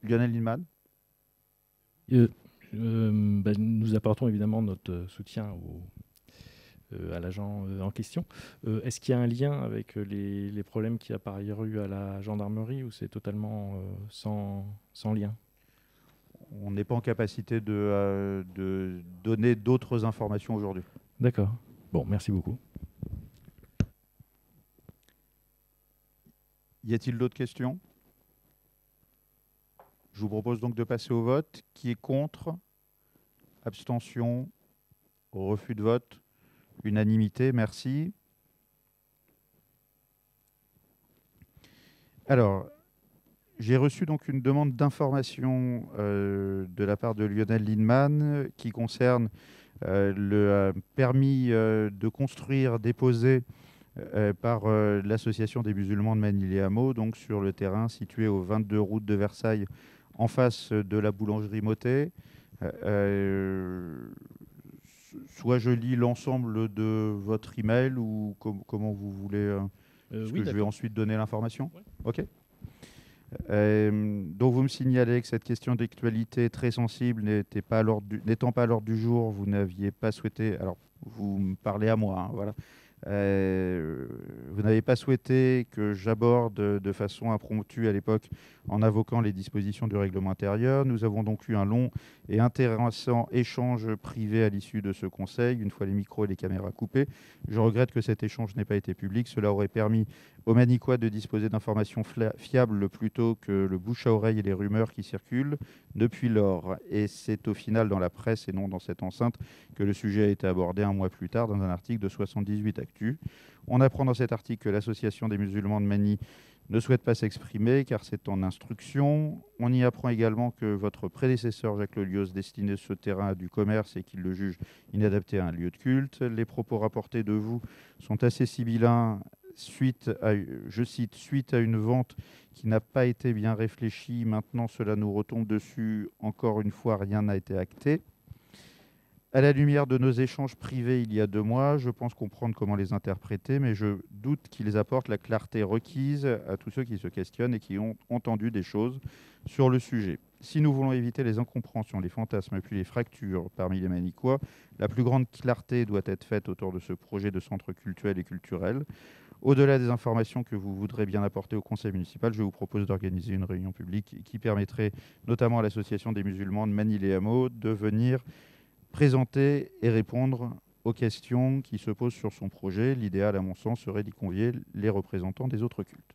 Lionel Lindemann. Nous apportons évidemment notre soutien à l'agent en question. Est-ce qu'il y a un lien avec les problèmes qu'il y a par ailleurs eu à la gendarmerie ou c'est totalement sans lien ? On n'est pas en capacité de donner d'autres informations aujourd'hui. D'accord. Bon, merci beaucoup. Y a-t-il d'autres questions ? Je vous propose donc de passer au vote. Qui est contre ? Abstention ? Refus de vote ? Unanimité, merci. Alors, j'ai reçu donc une demande d'information de la part de Lionel Lindemann qui concerne le permis de construire déposé par l'Association des musulmans de Manille-les-Hameaux, donc sur le terrain situé au 22 route de Versailles, en face de la boulangerie Motet. Soit je lis l'ensemble de votre email ou comment vous voulez. Je vais ensuite donner l'information. Ouais. OK. Donc vous me signalez que cette question d'actualité très sensible n'étant pas à l'ordre du jour, vous n'aviez pas souhaité. Alors vous me parlez à moi, hein, voilà. Vous n'avez pas souhaité que j'aborde de façon impromptue à l'époque en invoquant les dispositions du règlement intérieur. Nous avons donc eu un long et intéressant échange privé à l'issue de ce conseil, une fois les micros et les caméras coupés. Je regrette que cet échange n'ait pas été public. Cela aurait permis aux Manicois de disposer d'informations fiables plutôt que le bouche à oreille et les rumeurs qui circulent depuis lors. Et c'est au final dans la presse et non dans cette enceinte que le sujet a été abordé un mois plus tard dans un article de 78 Actu. On apprend dans cet article que l'Association des musulmans de Manille ne souhaite pas s'exprimer car c'est en instruction. On y apprend également que votre prédécesseur Jacques Lelios destinait ce terrain à du commerce et qu'il le juge inadapté à un lieu de culte. Les propos rapportés de vous sont assez sibyllins suite à, je cite, suite à une vente qui n'a pas été bien réfléchie. Maintenant, cela nous retombe dessus. Encore une fois, rien n'a été acté. À la lumière de nos échanges privés il y a 2 mois, je pense comprendre comment les interpréter, mais je doute qu'ils apportent la clarté requise à tous ceux qui se questionnent et qui ont entendu des choses sur le sujet. Si nous voulons éviter les incompréhensions, les fantasmes puis les fractures parmi les Manicois, la plus grande clarté doit être faite autour de ce projet de centre cultuel et culturel. Au-delà des informations que vous voudrez bien apporter au conseil municipal, je vous propose d'organiser une réunion publique qui permettrait notamment à l'Association des musulmans de Manille-les-Hameaux de venir présenter et répondre aux questions qui se posent sur son projet. L'idéal, à mon sens, serait d'y convier les représentants des autres cultes.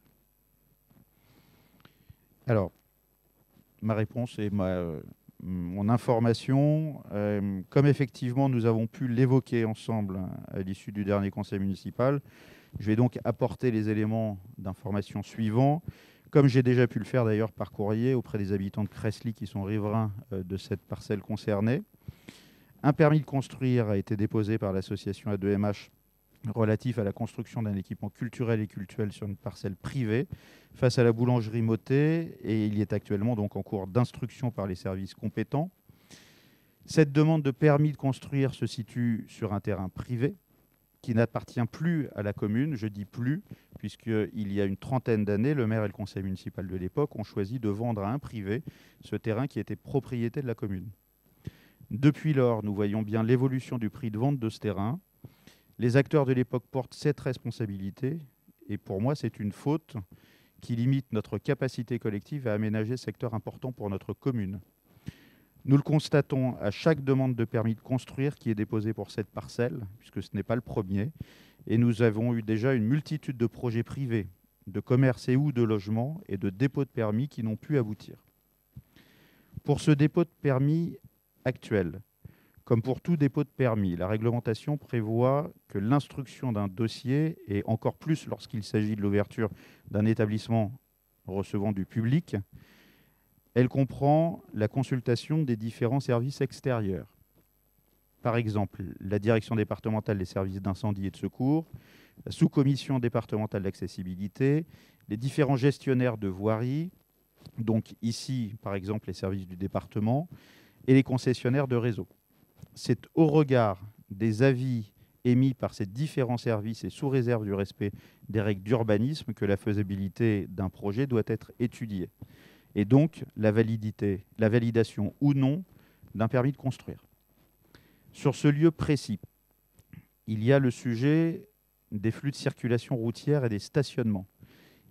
Alors, ma réponse et mon information, comme effectivement nous avons pu l'évoquer ensemble à l'issue du dernier conseil municipal, je vais donc apporter les éléments d'information suivants, comme j'ai déjà pu le faire d'ailleurs par courrier auprès des habitants de Cresly qui sont riverains de cette parcelle concernée. Un permis de construire a été déposé par l'association A2MH relatif à la construction d'un équipement culturel et cultuel sur une parcelle privée face à la boulangerie Motet, et il y est actuellement donc en cours d'instruction par les services compétents. Cette demande de permis de construire se situe sur un terrain privé qui n'appartient plus à la commune. Je dis plus, puisqu'il y a une 30aine d'années, le maire et le conseil municipal de l'époque ont choisi de vendre à un privé ce terrain qui était propriété de la commune. Depuis lors, nous voyons bien l'évolution du prix de vente de ce terrain. Les acteurs de l'époque portent cette responsabilité, et pour moi, c'est une faute qui limite notre capacité collective à aménager secteur important pour notre commune. Nous le constatons à chaque demande de permis de construire qui est déposée pour cette parcelle, puisque ce n'est pas le premier, et nous avons eu déjà une multitude de projets privés, de commerce et ou de logement et de dépôts de permis qui n'ont pu aboutir. Pour ce dépôt de permis actuel, comme pour tout dépôt de permis, la réglementation prévoit que l'instruction d'un dossier, et encore plus lorsqu'il s'agit de l'ouverture d'un établissement recevant du public, elle comprend la consultation des différents services extérieurs. Par exemple, la direction départementale des services d'incendie et de secours, la sous-commission départementale d'accessibilité, les différents gestionnaires de voirie, donc ici, par exemple, les services du département, et les concessionnaires de réseau. C'est au regard des avis émis par ces différents services et sous réserve du respect des règles d'urbanisme que la faisabilité d'un projet doit être étudiée. Et donc la validation ou non d'un permis de construire. Sur ce lieu précis, il y a le sujet des flux de circulation routière et des stationnements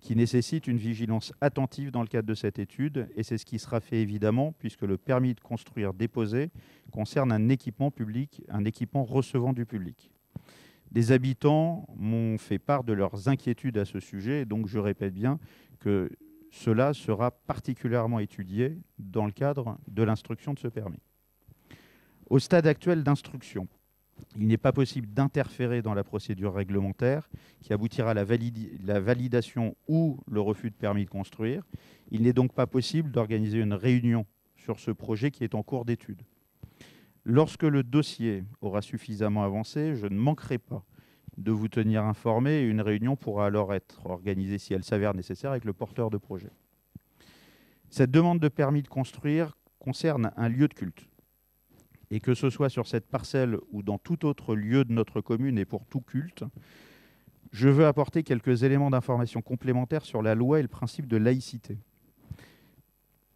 qui nécessitent une vigilance attentive dans le cadre de cette étude, et c'est ce qui sera fait évidemment puisque le permis de construire déposé concerne un équipement public, un équipement recevant du public. Des habitants m'ont fait part de leurs inquiétudes à ce sujet, et donc je répète bien que cela sera particulièrement étudié dans le cadre de l'instruction de ce permis. Au stade actuel d'instruction, il n'est pas possible d'interférer dans la procédure réglementaire qui aboutira à la validation ou le refus de permis de construire. Il n'est donc pas possible d'organiser une réunion sur ce projet qui est en cours d'étude. Lorsque le dossier aura suffisamment avancé, je ne manquerai pas de vous tenir informé, et une réunion pourra alors être organisée si elle s'avère nécessaire avec le porteur de projet. Cette demande de permis de construire concerne un lieu de culte. Et que ce soit sur cette parcelle ou dans tout autre lieu de notre commune et pour tout culte, je veux apporter quelques éléments d'information complémentaires sur la loi et le principe de laïcité.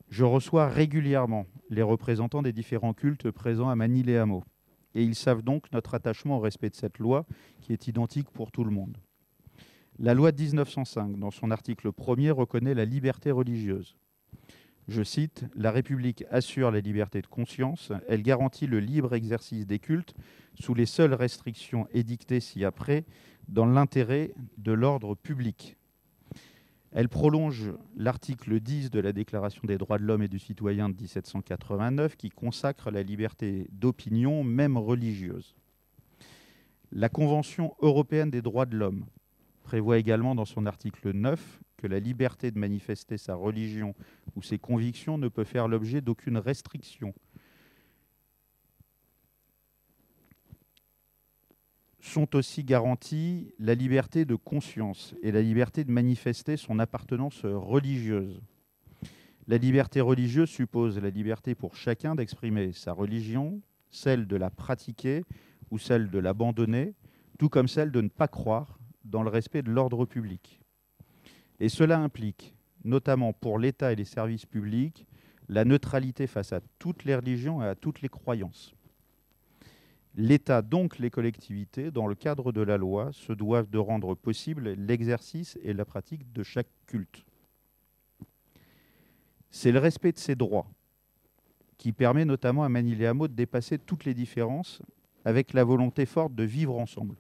Je reçois régulièrement les représentants des différents cultes présents à Magny-les-Hameaux, et ils savent donc notre attachement au respect de cette loi qui est identique pour tout le monde. La loi de 1905, dans son article 1er, reconnaît la liberté religieuse. Je cite, « La République assure la liberté de conscience, elle garantit le libre exercice des cultes sous les seules restrictions édictées ci-après dans l'intérêt de l'ordre public. » Elle prolonge l'article 10 de la Déclaration des droits de l'homme et du citoyen de 1789 qui consacre la liberté d'opinion, même religieuse. La Convention européenne des droits de l'homme prévoit également dans son article 9 que la liberté de manifester sa religion ou ses convictions ne peut faire l'objet d'aucune restriction. Sont aussi garanties la liberté de conscience et la liberté de manifester son appartenance religieuse. La liberté religieuse suppose la liberté pour chacun d'exprimer sa religion, celle de la pratiquer ou celle de l'abandonner, tout comme celle de ne pas croire dans le respect de l'ordre public. Et cela implique, notamment pour l'État et les services publics, la neutralité face à toutes les religions et à toutes les croyances. L'État, donc les collectivités, dans le cadre de la loi, se doivent de rendre possible l'exercice et la pratique de chaque culte. C'est le respect de ces droits qui permet notamment à Magny-les-Hameaux de dépasser toutes les différences avec la volonté forte de vivre ensemble.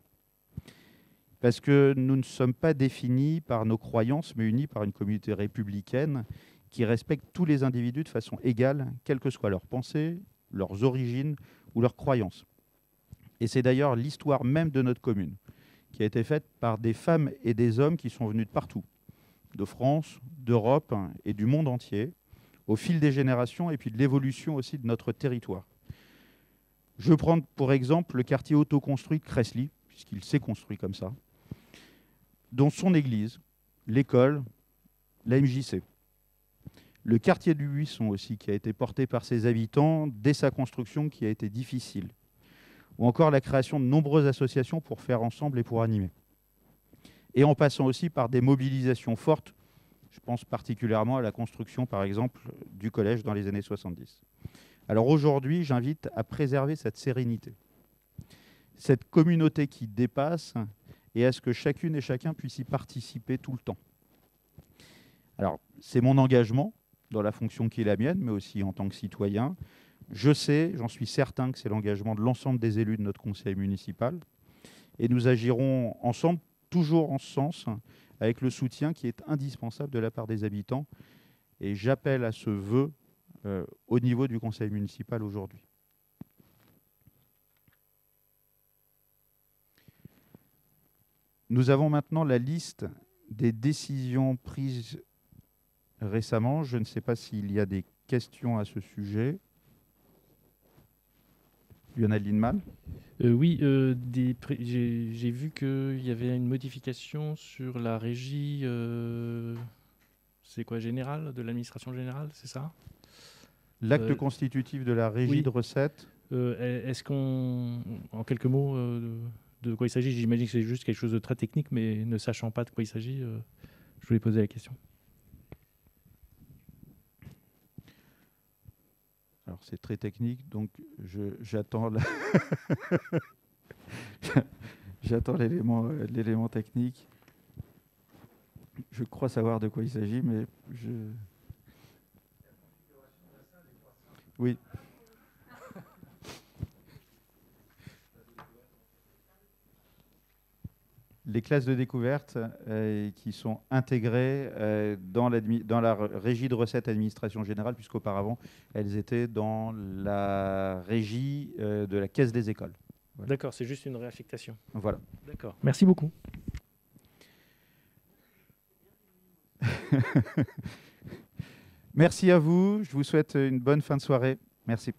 Parce que nous ne sommes pas définis par nos croyances, mais unis par une communauté républicaine qui respecte tous les individus de façon égale, quelles que soient leurs pensées, leurs origines ou leurs croyances. Et c'est d'ailleurs l'histoire même de notre commune, qui a été faite par des femmes et des hommes qui sont venus de partout, de France, d'Europe et du monde entier, au fil des générations et puis de l'évolution aussi de notre territoire. Je veux prendre pour exemple le quartier autoconstruit de Cresly, puisqu'il s'est construit comme ça, dont son église, l'école, la MJC. Le quartier du Buisson aussi, qui a été porté par ses habitants dès sa construction, qui a été difficile. Ou encore la création de nombreuses associations pour faire ensemble et pour animer. Et en passant aussi par des mobilisations fortes, je pense particulièrement à la construction, par exemple, du collège dans les années 70. Alors aujourd'hui, j'invite à préserver cette sérénité, cette communauté qui dépasse, et à ce que chacune et chacun puisse y participer tout le temps. Alors, c'est mon engagement dans la fonction qui est la mienne, mais aussi en tant que citoyen. Je sais, j'en suis certain que c'est l'engagement de l'ensemble des élus de notre conseil municipal. Et nous agirons ensemble, toujours en ce sens, avec le soutien qui est indispensable de la part des habitants. Et j'appelle à ce vœu au niveau du conseil municipal aujourd'hui. Nous avons maintenant la liste des décisions prises récemment. Je ne sais pas s'il y a des questions à ce sujet. Lionel Lindemann. Oui, j'ai vu qu'il y avait une modification sur la régie, c'est quoi, générale, de l'administration générale, c'est ça? L'acte constitutif de la régie oui. de recettes. Est-ce qu'on, en quelques mots, de quoi il s'agit? J'imagine que c'est juste quelque chose de très technique, mais ne sachant pas de quoi il s'agit, je voulais poser la question. Alors c'est très technique, donc j'attends j'attends l'élément technique. Je crois savoir de quoi il s'agit, mais oui. Les classes de découverte qui sont intégrées dans la régie de recettes administration générale, puisqu'auparavant, elles étaient dans la régie de la caisse des écoles. Voilà. D'accord, c'est juste une réaffectation. Voilà. D'accord. Merci beaucoup. Merci à vous. Je vous souhaite une bonne fin de soirée. Merci.